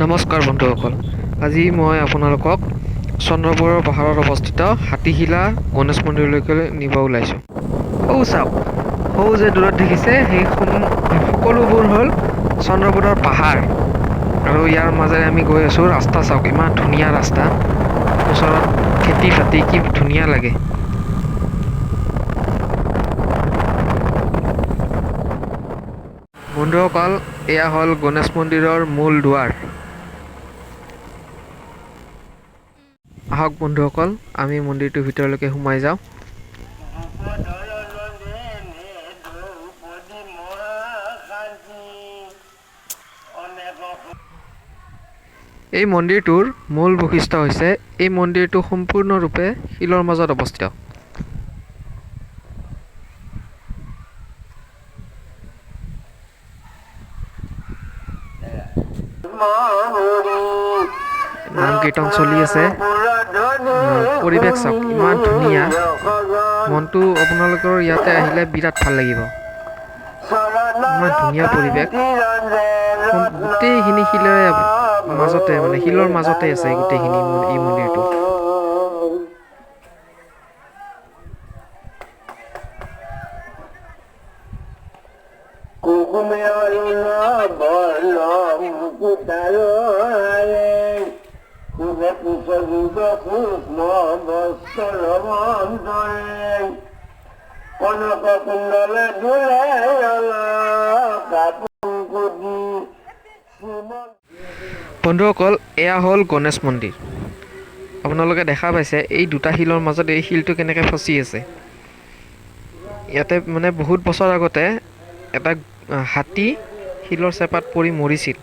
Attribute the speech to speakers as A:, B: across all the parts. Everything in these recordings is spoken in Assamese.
A: নমস্কাৰ বন্ধুসকল, আজি মই আপোনালোকক চন্দ্ৰপুৰৰ পাহাৰত অৱস্থিত হাতীশিলা গণেশ মন্দিৰলৈকে নিব ওলাইছোঁ। চাওক, যে দূৰত দেখিছে সেই সকলোবোৰ হ'ল চন্দ্ৰপুৰৰ পাহাৰ আৰু ইয়াৰ মাজেৰে আমি গৈ আছোঁ। ৰাস্তা চাওক, ইমান ধুনীয়া ৰাস্তা, ওচৰত খেতি বাতি, কি ধুনীয়া লাগে। বন্ধুসকল, এয়া হ'ল গণেশ মন্দিৰৰ মূল দুৱাৰ। আহক বন্ধুসকল, আমি মন্দিৰটোৰ ভিতৰলৈকে সোমাই যাওঁ। এই মন্দিৰটোৰ মূল বৈশিষ্ট্য হৈছে এই মন্দিৰটো সম্পূৰ্ণৰূপে শিলৰ মাজত অৱস্থিত। নাম কীৰ্তন চলি আছে। পৰিৱেশ চাওক, ইমান ধুনীয়া। মনটো আপোনালোকৰ ইয়াতে আহিলে বিৰাট ভাল লাগিব। ইমান ধুনীয়া পৰিৱেশ, গোটেইখিনি শিলৰে মাজতে, শিলৰ মাজতে আছে গোটেইখিনি এই মন্দিৰটো। বন্ধুসকল, এয়া হ'ল গণেশ মন্দিৰ। আপোনালোকে দেখা পাইছে এই দুটা শিলৰ মাজত এই শিলটো কেনেকৈ ফচি আছে। ইয়াতে বহুত বছৰ আগতে এটা হাতী শিলৰ চেপাত পৰি মৰিছিল।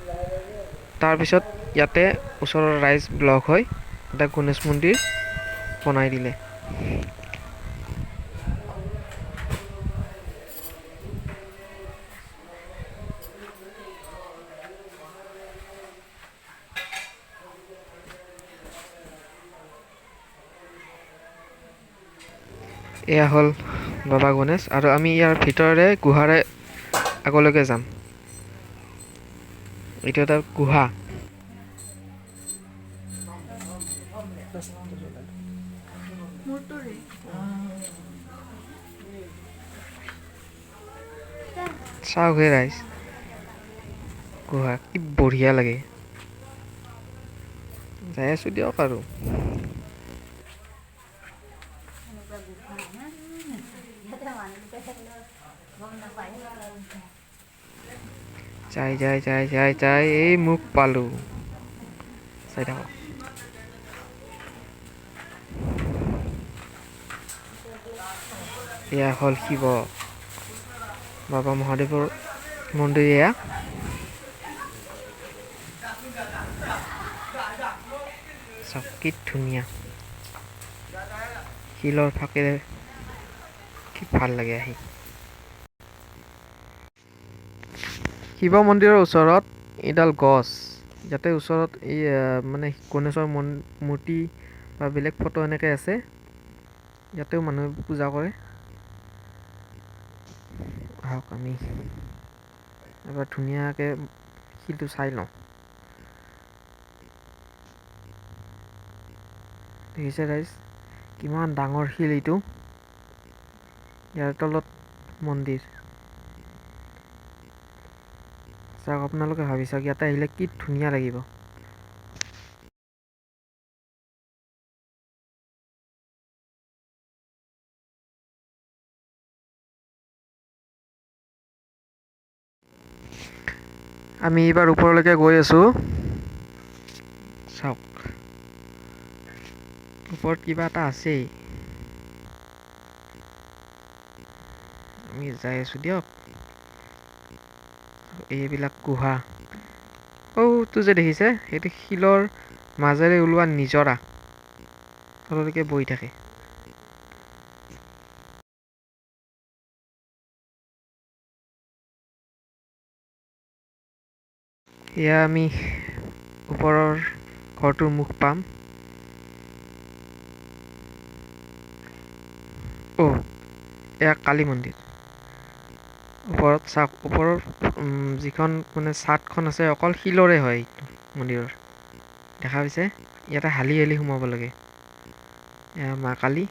A: তাৰপিছত ইয়াতে ওচৰৰ ৰাইজ লগ হৈ এটা গণেশ মন্দিৰ বনাই দিলে। এয়া হ'ল বাবা গণেশ, আৰু আমি ইয়াৰ ভিতৰেৰে গুহাৰে আগলৈকে যাম। এইটো এটা গুহা। চাওক হে ৰাইজ, গুহা কি বঢ়িয়া লাগে। যাই আছো দিয়ক আৰু। যাই এই মুখ পালো। চাই থাকক। এয়া হ'ল শিৱ বাবা মহাদেৱৰ মন্দিৰ। এয়া চাওক কি ধুনীয়া, শিলৰ ফাকেৰে কি ভাল লাগে আহি। শিৱ মন্দিৰৰ ওচৰত এডাল গছ, ইয়াতে ওচৰত এই গণেশৰ মূৰ্তি বা বেলেগ ফটো এনেকৈ আছে। ইয়াতেও মানুহে পূজা কৰে। আহক আমি এবাৰ ধুনীয়াকৈ শিলটো চাই লওঁ। দেখিছে ৰাইজ, কিমান ডাঙৰ শিল এইটো। ইয়াৰ তলত মন্দিৰ। চাওক, আপোনালোকে ভাবি চাওক, ইয়াতে আহিলে কি ধুনীয়া লাগিব। আমি এইবাৰ ওপৰলৈকে গৈ আছোঁ। চাওক, ওপৰত কিবা এটা আছেই। আমি যাই আছোঁ দিয়ক। এইবিলাক গুহা। তো যে দেখিছে, সেইটো শিলৰ মাজেৰে ওলোৱা নিজৰা, তললৈকে বৈ থাকে। এয়া আমি ওপৰৰ ঘৰটোৰ মুখ পাম। এয়া কালী মন্দিৰ। ওপৰত চাওক, ওপৰৰ যিখন চাদখন আছে অকল শিলৰে হয়। মন্দিৰৰ দেখা পাইছে ইয়াতে হালি হালি সোমাব লাগে এয়া মা কালী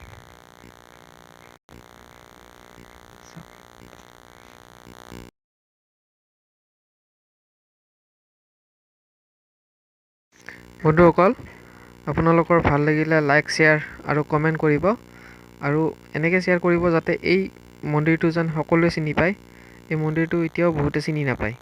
A: বন্ধুসকল আপোনালোকৰ ভাল লাগিলে লাইক শ্বেয়াৰ আৰু কমেণ্ট কৰিব আৰু এনেকৈ শ্বেয়াৰ কৰিব যাতে এই মন্দিৰটো যেন সকলোৱে চিনি পায় এই মন্দিৰটো এতিয়াও বহুতে চিনি নাপায়